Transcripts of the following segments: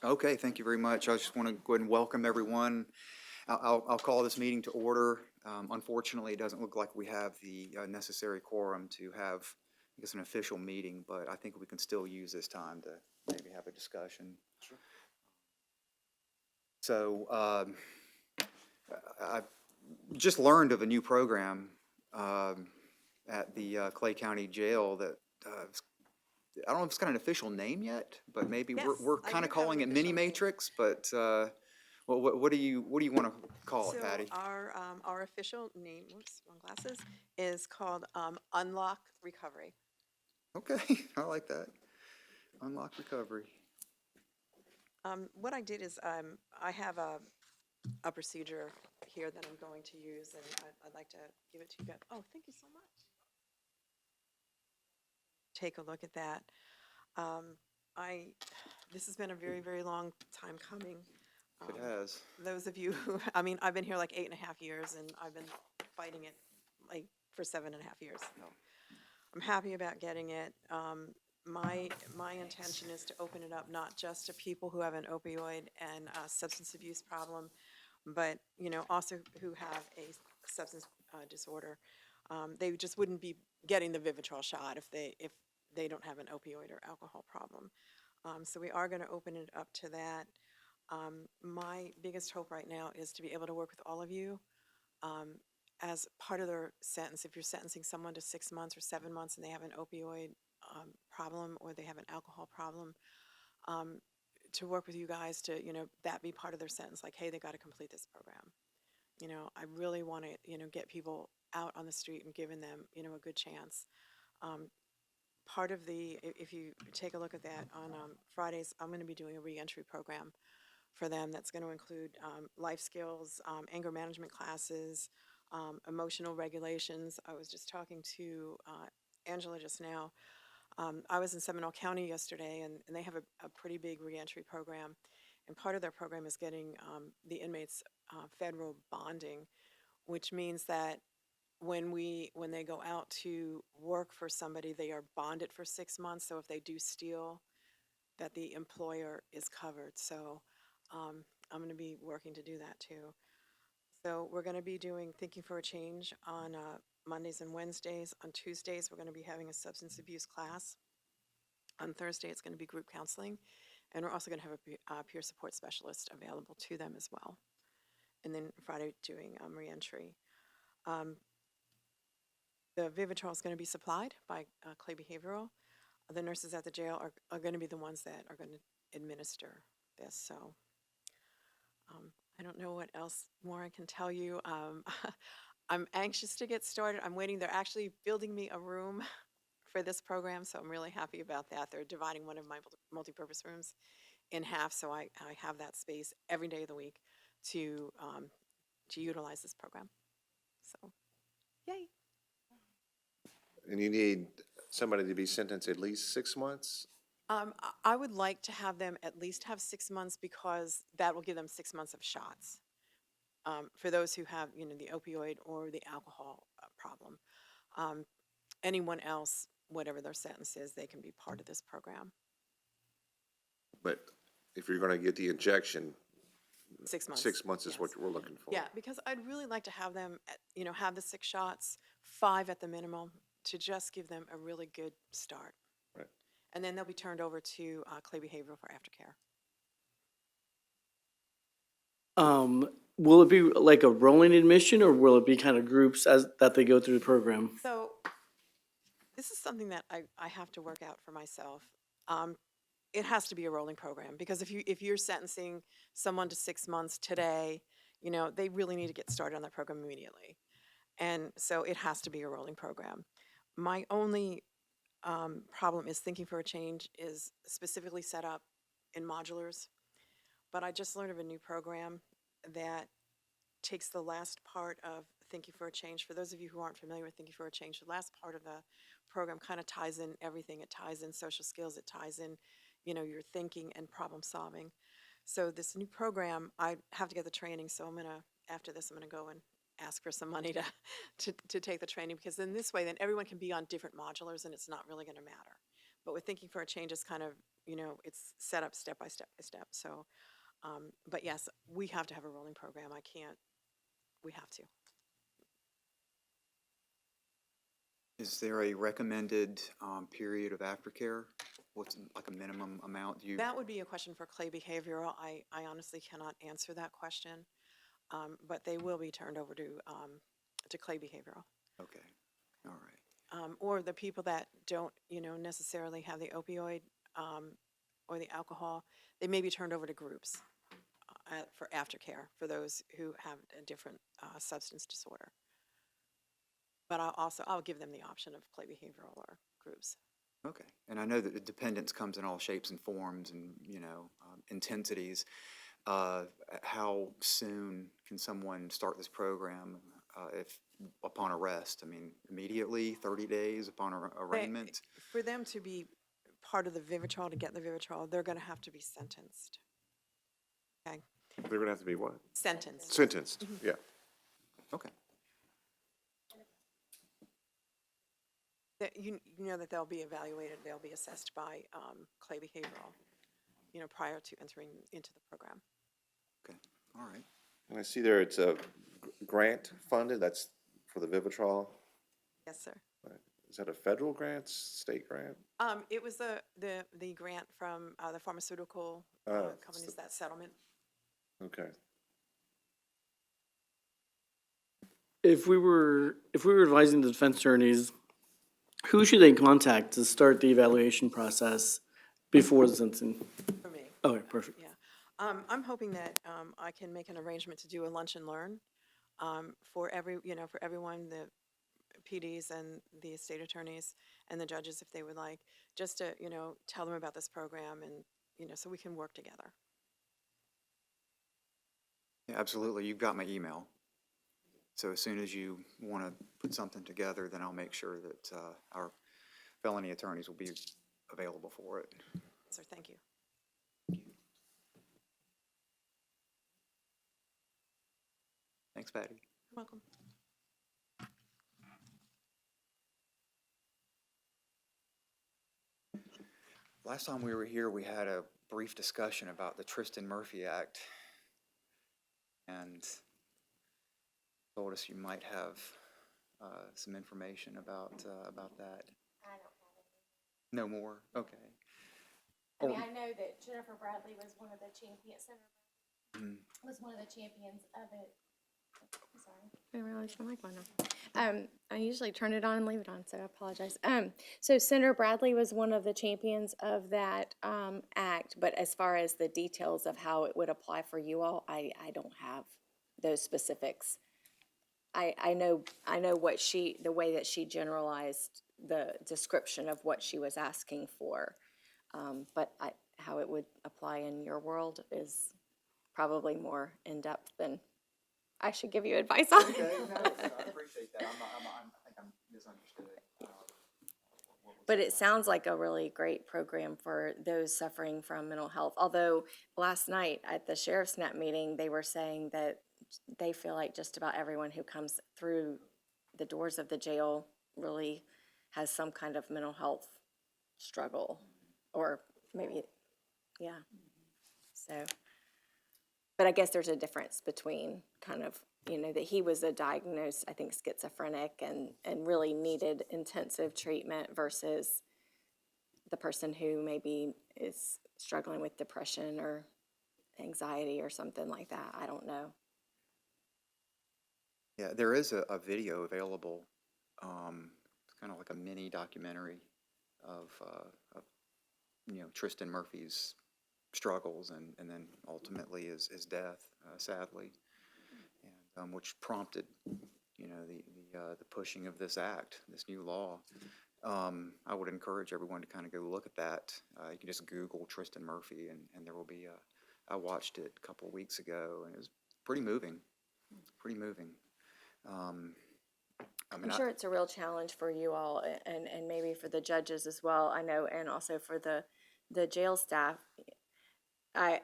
Okay, thank you very much. I just want to go ahead and welcome everyone. I'll call this meeting to order. Unfortunately, it doesn't look like we have the necessary quorum to have, I guess, an official meeting, but I think we can still use this time to maybe have a discussion. Sure. So I just learned of a new program at the Clay County Jail that I don't know if it's got an official name yet, but maybe Yes, we're I kind of do have calling an it Mini official name. Matrix, but what do you want to call it, So Patty? our official name, whoops, wrong glasses, is called Unlock Recovery. Okay, I like that. Unlock recovery. What I did is I have a procedure here that I'm going to use, and I'd like to give it to you guys. Oh, thank you so much. Take a look at that. Um, this has been a very, very long time coming. It has. Those of you who, I mean, I've been here like 8.5 years, and I've been fighting it like for 7.5 years. So I'm happy about getting it. My intention is to open it up not just to people who have an opioid and substance abuse problem, but also who have a substance disorder. They just wouldn't be getting the Vivitrol shot if they don't have an opioid or alcohol problem. So we are going to open it up to that. My biggest hope right now is to be able to work with all of you as part of their sentence. If you're sentencing someone to 6 months or 7 months and they have an opioid problem or they have an alcohol problem, to work with you guys to, that be part of their sentence. Like, hey, they got to complete this program. I really want to, get people out on the street and giving them, a good chance. Part of if you take a look at that on Fridays, I'm going to be doing a reentry program for them that's going to include life skills, anger management classes, emotional regulations. I was just talking to Angela just now. I was in Seminole County yesterday, and they have a pretty big reentry program. And part of their program is getting the inmates federal bonding, which means that when they go out to work for somebody, they are bonded for 6 months. So if they do steal, that the employer is covered. So I'm going to be working to do that too. So we're going to be doing Thinking for a Change on Mondays and Wednesdays. On Tuesdays, we're going to be having a substance abuse class. On Thursday, it's going to be group counseling. And we're also going to have a peer support specialist available to them as well. And then Friday, doing reentry. The Vivitrol is going to be supplied by Clay Behavioral. The nurses at the jail are going to be the ones that are going to administer this. So I don't know what else more I can tell you. I'm anxious to get started. I'm waiting. They're actually building me a room for this program, so I'm really happy about that. They're dividing one of my multipurpose rooms in half, so I have that space every day of the week to utilize this program. So, yay. And you need somebody to be sentenced at least 6 months? I would like to have them at least have 6 months because that will give them 6 months of shots. For those who have, the opioid or the alcohol problem. Anyone else, whatever their sentence is, they can be part of this program. But if you're going to get the injection, 6 months. 6 months is yes. what we're looking for. Yeah, because I'd really like to have them, have the 6 shots, 5 at the minimum, to just give them a really good start. Right. And then they'll be turned over to Clay Behavioral for aftercare. Will it be like a rolling admission, or will it be kind of groups as that they go through the program? So this is something that I have to work out for myself. It has to be a rolling program because if you're sentencing someone to 6 months today, they really need to get started on that program immediately. And so it has to be a rolling program. My only problem is Thinking for a Change is specifically set up in modulars. But I just learned of a new program that takes the last part of Thinking for a Change. For those of you who aren't familiar with Thinking for a Change, the last part of the program kind of ties in everything. It ties in social skills. It ties in, your thinking and problem solving. So this new program, I have to get the training. So after this, I'm gonna go and ask for some money to take the training, because then this way, then everyone can be on different modulars and it's not really gonna matter. But with Thinking for a Change, it's kind of you know, it's set up step by step by step. So, but yes, we have to have a rolling program. We have to. Is there a recommended period of aftercare? What's like a minimum amount you? That would be a question for Clay Behavioral. I honestly cannot answer that question, but they will be turned over to Clay Behavioral. Okay, all right. Or the people that don't, you know, necessarily have the opioid or the alcohol, they may be turned over to groups for aftercare for those who have a different substance disorder. But I'll give them the option of Clay Behavioral or groups. Okay, and I know that the dependence comes in all shapes and forms and, you know, intensities. How soon can someone start this program if upon arrest? I mean, immediately, 30 days upon arraignment? For them to be part of the Vivitrol, to get the Vivitrol, they're going to have to be sentenced. Okay, They're gonna have to be what? sentenced. Sentenced, yeah. Okay, That you know that they'll be evaluated, they'll be assessed by Clay Behavioral, you know, prior to entering into the program. okay, all right. And I see there it's a grant funded, that's for the Vivitrol. Yes, sir. Is that a federal grant, state grant? It was the grant from the pharmaceutical Oh, it's companies, that settlement. Okay. If we were advising the defense attorneys, who should they contact to start the evaluation process before the sentencing? For me. Okay, perfect. Yeah. I'm hoping that I can make an arrangement to do a lunch and learn for everyone, the PDs and the state attorneys and the judges, if they would like, just to, you know, tell them about this program and, you know, so we can work together. Yeah, absolutely. You've got my email. So as soon as you want to put something together, then I'll make sure that our felony attorneys will be available for it. Sir, thank you. Thanks, Patty. You're welcome. Last time we were here, we had a brief discussion about the Tristan Murphy Act. And told us you might have some information about that. I don't have any. No more? Okay. I mean, I know that Jennifer Bradley was one of the champions, Mhm. was one of the champions of it. I'm sorry. I didn't realize my mic went on. I usually turn it on and leave it on, so I apologize. So Senator Bradley was one of the champions of that act, but as far as the details of how it would apply for you all, I don't have those specifics. I know what the way that she generalized the description of what she was asking for. But how it would apply in your world is probably more in-depth than I should give you advice on. Okay, no, I appreciate that. I think I'm misunderstood. But it sounds like a really great program for those suffering from mental health. Although last night at the sheriff's net meeting, they were saying that they feel like just about everyone who comes through the doors of the jail really has some kind of mental health struggle, or maybe, yeah. So, but I guess there's a difference between kind of, you know, that he was a diagnosed, I think, schizophrenic and really needed intensive treatment versus the person who maybe is struggling with depression or anxiety or something like that. I don't know. Yeah, there is a video available. It's kind of like a mini documentary of Tristan Murphy's struggles and then ultimately his death, sadly, and which prompted, the pushing of this act, this new law. I would encourage everyone to kind of go look at that. You can just Google Tristan Murphy, and there will be I watched it a couple of weeks ago, and it was pretty moving, pretty moving. I'm sure it's a real challenge for you all and maybe for the judges as well, I know, and also for the jail staff. I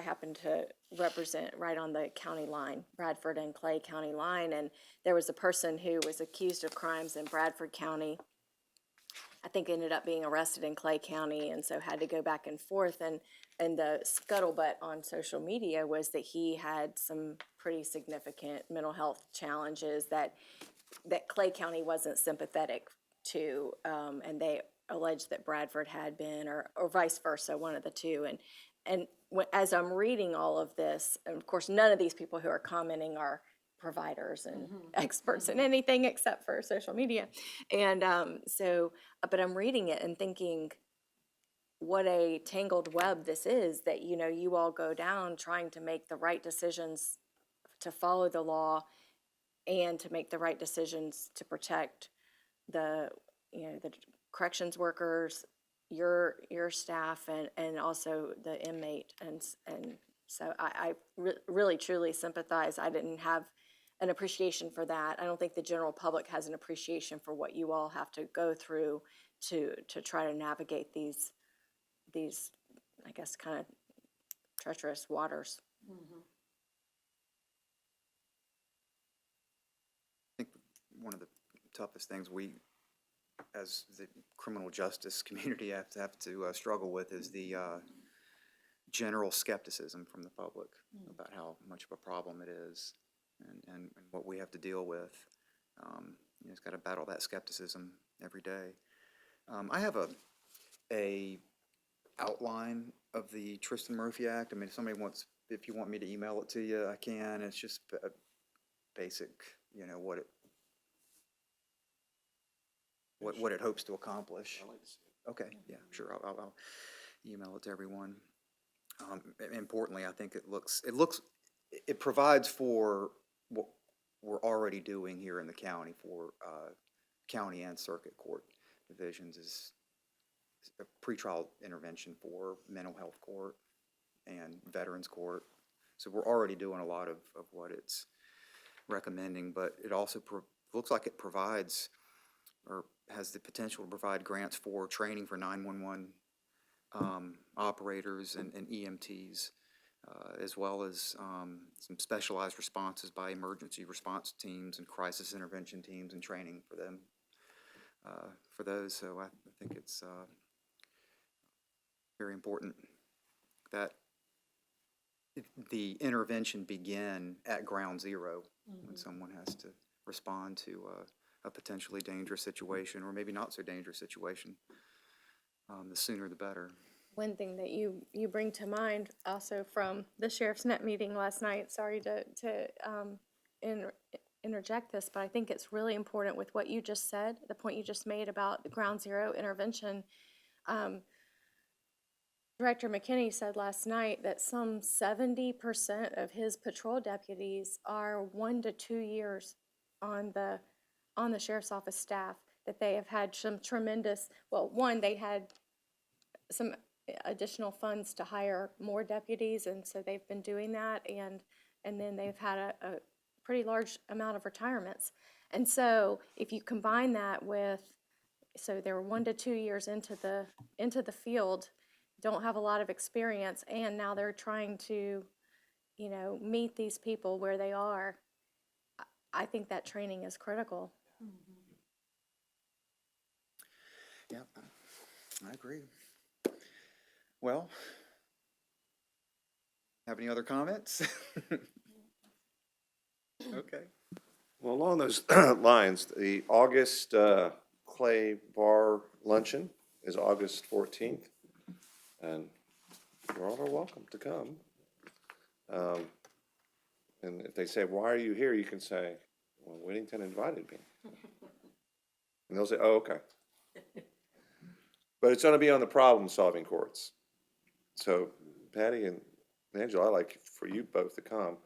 happen to represent right on the county line, Bradford and Clay County line, and there was a person who was accused of crimes in Bradford County, I think ended up being arrested in Clay County, and so had to go back and forth. And the scuttlebutt on social media was that he had some pretty significant mental health challenges that Clay County wasn't sympathetic to, and they alleged that Bradford had been, or vice versa, one of the two. And as I'm reading all of this, and of course, none of these people who are commenting are providers and experts in anything except for social media. And but I'm reading it and thinking, what a tangled web this is, that, you all go down trying to make the right decisions to follow the law and to make the right decisions to protect the corrections workers, your staff, and also the inmate. And so I really truly sympathize. I didn't have an appreciation for that. I don't think the general public has an appreciation for what you all have to go through to try to navigate these I guess kind of treacherous waters. I think one of the toughest things we, as the criminal justice community, have to struggle with is the general skepticism from the public about how much of a problem it is, and what we have to deal with. It's got to battle that skepticism every day. I have a outline of the Tristan Murphy Act. I mean, if you want me to email it to you, I can. It's just a basic, what it hopes to accomplish. Okay, yeah, sure. I'll email it to everyone. Importantly, I think it provides for what we're already doing here in the county for county and circuit court divisions, is a pretrial intervention for mental health court and veterans court. So we're already doing a lot of what it's recommending, but it also looks like it provides, or has the potential to provide, grants for training for 911 operators and EMTs, as well as some specialized responses by emergency response teams and crisis intervention teams, and training for them, for those. So I think it's very important that the intervention begin at ground zero when someone has to respond to a potentially dangerous situation, or maybe not so dangerous situation. The sooner the better. One thing that you bring to mind also from the Sheriff's Net meeting last night, sorry to interject this, but I think it's really important with what you just said, the point you just made about the ground zero intervention. Director McKinney said last night that some 70% of his patrol deputies are 1 to 2 years on the sheriff's office staff, that they have had some tremendous, one, they had some additional funds to hire more deputies, and so they've been doing that, and then they've had a pretty large amount of retirements. And so if you combine that with, so they're 1 to 2 years into the field, don't have a lot of experience, and now they're trying to, meet these people where they are. I think that training is critical. Yeah, I agree. Well, have any other comments? Okay. Well, along those lines, the August Clay Bar Luncheon is August 14th, and you all are welcome to come. And if they say, "Why are you here?" you can say, "Well, Whittington invited me." And they'll say, "Oh, okay." But it's going to be on the problem-solving courts. So Patty and Angela, I'd like for you both to come.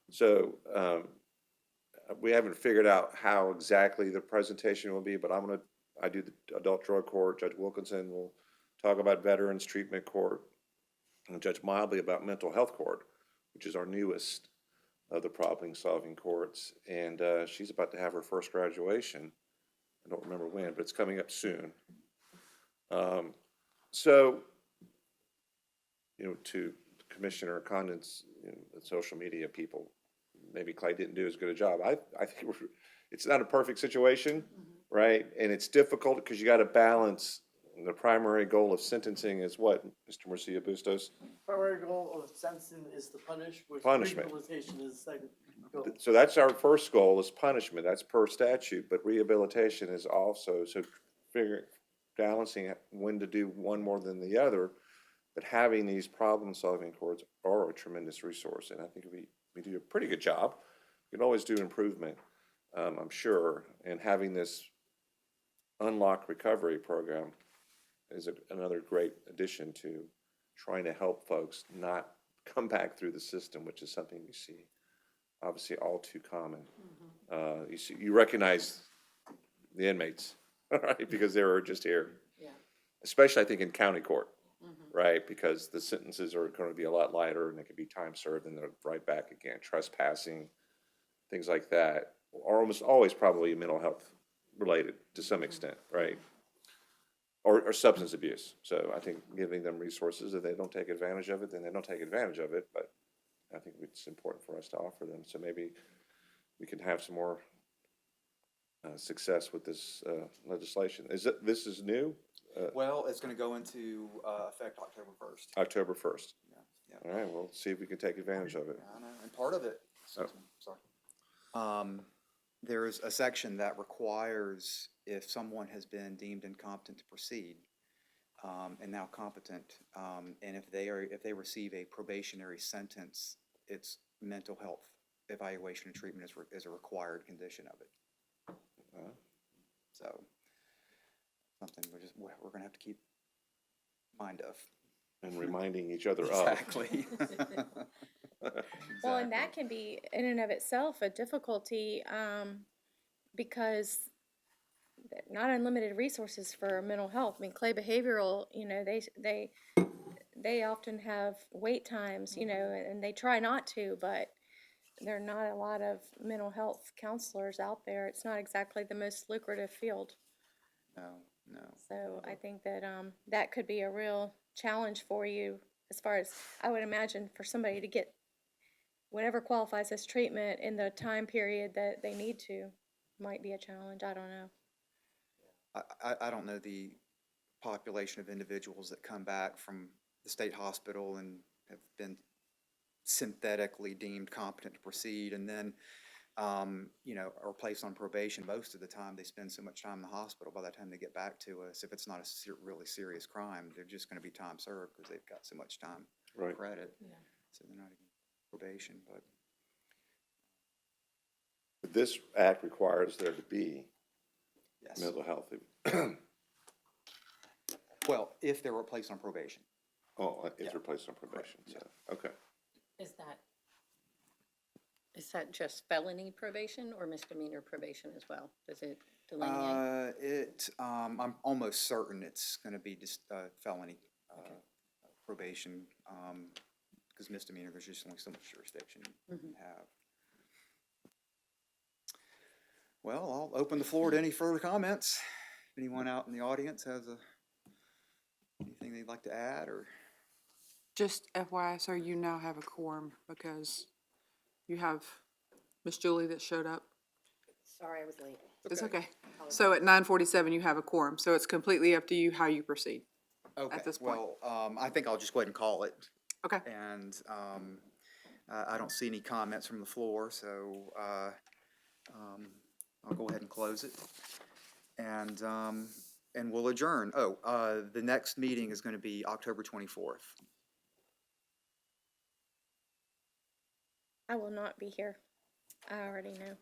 So we haven't figured out how exactly the presentation will be, but I do the adult drug court. Judge Wilkinson will talk about veterans treatment court, and Judge Mileby about mental health court, which is our newest of the problem-solving courts. And she's about to have her first graduation. I don't remember when, but it's coming up soon. So, to Commissioner Condon's social media people, maybe Clay didn't do as good a job. I think it's not a perfect situation, right? And it's difficult because you gotta balance, the primary goal of sentencing is what, Mr. Murcia Bustos? Primary goal of sentencing is to punish, which Punishment. rehabilitation is the second goal. So that's our first goal, is punishment, that's per statute, but rehabilitation is also, so figuring, balancing when to do one more than the other, but having these problem-solving courts are a tremendous resource, and I think we do a pretty good job. We can always do improvement, I'm sure, and having this unlock recovery program is another great addition to trying to help folks not come back through the system, which is something we see obviously all too common. You recognize the inmates, right, because they were just here. Yeah. Especially, I think, in county court, right, because the sentences are going to be a lot lighter and they could be time served and they're right back again. Trespassing, things like that, are almost always probably mental health related to some extent, right? Or substance abuse. So I think giving them resources, if they don't take advantage of it, then they don't take advantage of it, but I think it's important for us to offer them. So maybe we can have some more success with this legislation. This is new, Well, it's gonna go into, effect October 1st. October 1st. Yeah. All right, we'll see if we can take advantage of it. I know, and part of it, sorry. There's a section that requires if someone has been deemed incompetent to proceed, and now competent, and if they receive a probationary sentence, it's mental health evaluation and treatment is a required condition of it. So, something we're gonna have to keep mind of. And reminding each other of. Exactly. Well, and that can be in and of itself a difficulty, because not unlimited resources for mental health. I mean, Clay Behavioral, they often have wait times, and they try not to, but there are not a lot of mental health counselors out there. It's not exactly the most lucrative field. No. So I think that that could be a real challenge for you, as far as, I would imagine, for somebody to get whatever qualifies as treatment in the time period that they need to, might be a challenge. I don't know. I don't know the population of individuals that come back from the state hospital and have been synthetically deemed competent to proceed and then, are placed on probation. Most of the time, they spend so much time in the hospital. By the time they get back to us, if it's not a really serious crime, they're just going to be time served because they've got so much time Right. credit. Yeah. So they're not even probation, but. This act requires there to be Yes. mental health. Well, if they were placed on probation. Oh, if Yeah. they're placed on probation, so, okay. Is that just felony probation or misdemeanor probation as well? Does it delineate? I'm almost certain it's gonna be just felony probation, because misdemeanor, there's just only so much jurisdiction you have. Well, I'll open the floor to any further comments. If anyone out in the audience has anything they'd like to add, or? Just FYI, so you now have a quorum because you have Miss Julie that showed up. Sorry, I was late. It's okay. So at 9:47, you have a quorum, so it's completely up to you how you proceed. Okay, this point. well, I think I'll just go ahead and call it. Okay. And I don't see any comments from the floor, so I'll go ahead and close it. And we'll adjourn. Oh, the next meeting is going to be October 24th. I will not be here. I already know.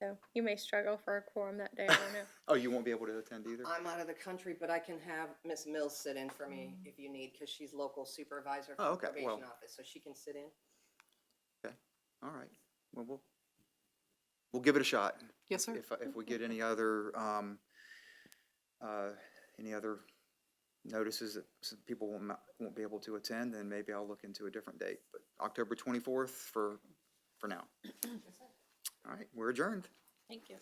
So you may struggle for a quorum that day. I don't know. Oh, you won't be able to attend either? I'm out of the country, but I can have Miss Mills sit in for me if you need, because she's local supervisor for Oh, the okay, probation well. office, so she can sit in. Okay, all right. Well, we'll give it a shot. Yes, sir. If we get any other notices that some people won't be able to attend, then maybe I'll look into a different date. But October 24th for now. All right, we're adjourned. Thank you.